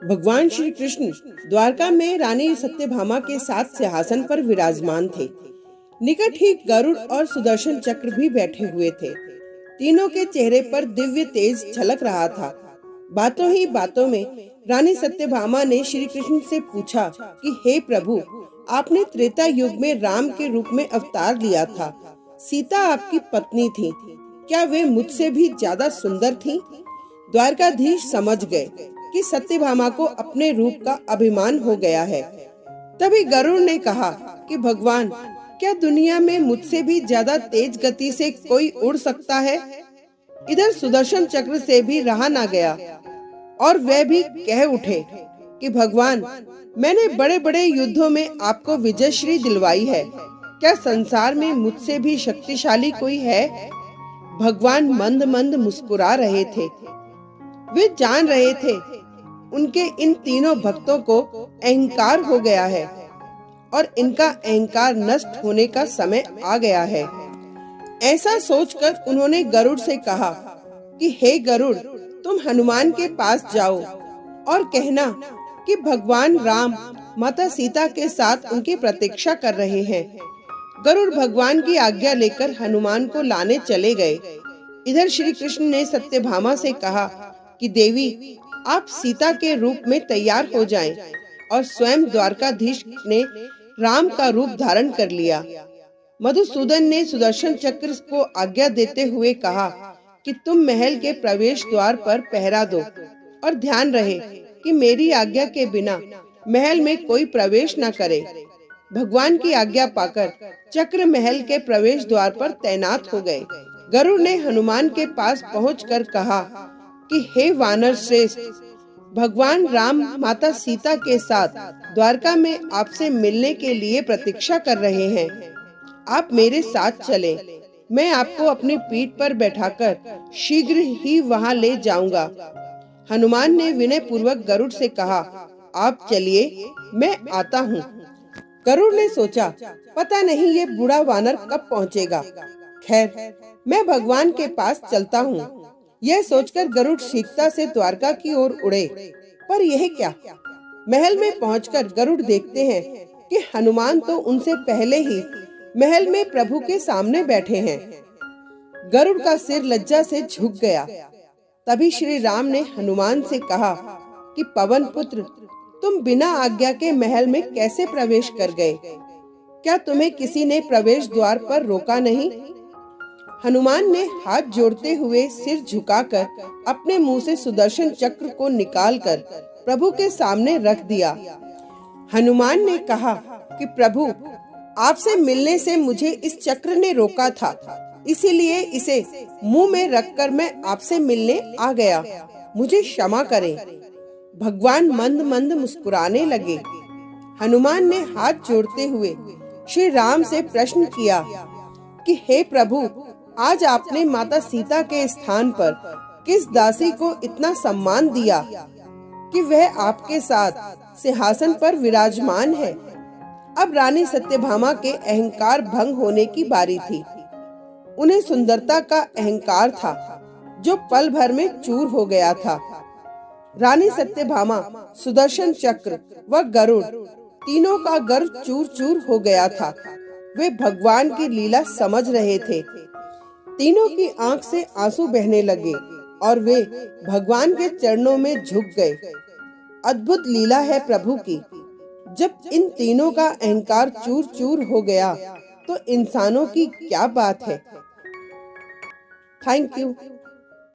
भगवान श्री कृष्ण द्वारका में रानी सत्यभामा के साथ सिंहासन पर विराजमान थे। निकट ही गरुड़ और सुदर्शन चक्र भी बैठे हुए थे। तीनों के चेहरे पर दिव्य तेज झलक रहा था। बातों ही बातों में रानी सत्यभामा ने श्री कृष्ण से पूछा कि हे प्रभु, आपने त्रेता युग में राम के रूप में अवतार लिया था। सीता आपकी पत्नी थी, क्या वे मुझसे भी ज्यादा सुंदर थीं? द्वारकाधीश समझ गए कि सत्यभामा को अपने रूप का अभिमान हो गया है। तभी गरुड़ ने कहा कि भगवान, क्या दुनिया में मुझसे भी ज्यादा तेज गति से कोई उड़ सकता है? इधर सुदर्शन चक्र से भी रहा ना गया और वह भी कह उठे कि भगवान, मैंने बड़े बड़े युद्धों में आपको विजयश्री दिलवाई है, क्या संसार में मुझसे भी शक्तिशाली कोई है? भगवान मंद मंद मुस्कुरा रहे थे। वे जान रहे थे उनके इन तीनों भक्तों को अहंकार हो गया है और इनका अहंकार नष्ट होने का समय आ गया है। ऐसा सोचकर उन्होंने गरुड़ से कहा कि हे गरुड़, तुम हनुमान के पास जाओ और कहना कि भगवान राम माता सीता के साथ उनकी प्रतीक्षा कर रहे हैं। गरुड़ भगवान की आज्ञा लेकर हनुमान को लाने चले गए। इधर श्री कृष्ण ने सत्यभामा से कहा कि देवी, आप सीता के रूप में तैयार हो जाएं, और स्वयं द्वारकाधीश ने राम का रूप धारण कर लिया। मधुसूदन ने सुदर्शन चक्र को आज्ञा देते हुए कहा कि तुम महल के प्रवेश द्वार पर पहरा दो और ध्यान रहे कि मेरी आज्ञा के बिना महल में कोई प्रवेश न करे। भगवान की आज्ञा पाकर चक्र महल के प्रवेश द्वार पर तैनात हो गए। गरुड़ ने हनुमान के पास पहुंचकर कहा कि हे वानर श्रेष्ठ, भगवान राम माता सीता के साथ द्वारका में आपसे मिलने के लिए प्रतीक्षा कर रहे हैं। आप मेरे साथ चलें, मैं आपको अपनी पीठ पर बैठाकर शीघ्र ही वहां ले जाऊंगा। हनुमान ने विनय पूर्वक गरुड़ से कहा, आप चलिए, मैं आता हूँ। गरुड़ ने सोचा, पता नहीं ये बूढ़ा वानर कब पहुँचेगा। खैर, मैं भगवान के पास चलता हूँ। यह सोचकर गरुड़ शीघ्रता से द्वारका की ओर उड़े। पर यह क्या? महल में पहुंचकर गरुड़ देखते हैं कि हनुमान तो उनसे पहले ही महल में प्रभु के सामने बैठे हैं। गरुड़ का सिर लज्जा से झुक गया। तभी श्री राम ने हनुमान से कहा कि पवन पुत्र, तुम बिना आज्ञा के महल में कैसे प्रवेश कर गए? क्या तुम्हें किसी ने प्रवेश द्वार पर रोका नहीं? हनुमान ने हाथ जोड़ते हुए सिर झुकाकर अपने मुंह से सुदर्शन चक्र को निकालकर प्रभु के सामने रख दिया। हनुमान ने कहा कि प्रभु, आपसे मिलने से मुझे इस चक्र ने रोका था, इसीलिए इसे मुंह में रखकर मैं आपसे मिलने आ गया। मुझे क्षमा करें। भगवान मंद मंद मुस्कुराने लगे। हनुमान ने हाथ जोड़ते हुए श्री राम से प्रश्न किया कि हे प्रभु, आज आपने माता सीता के स्थान पर किस दासी को इतना सम्मान दिया कि वह आपके साथ सिंहासन पर विराजमान है? अब रानी सत्यभामा के अहंकार भंग होने की बारी थी। उन्हें सुंदरता का अहंकार था जो पल भर में चूर हो गया था। रानी सत्यभामा, सुदर्शन चक्र व गरुड़ तीनों का गर्व चूर चूर हो गया था। वे भगवान की लीला समझ रहे थे। तीनों की आंख से आंसू बहने लगे और वे भगवान के चरणों में झुक गए। अद्भुत लीला है प्रभु की। जब इन तीनों का अहंकार चूर चूर हो गया तो इंसानों की क्या बात है। Thank you.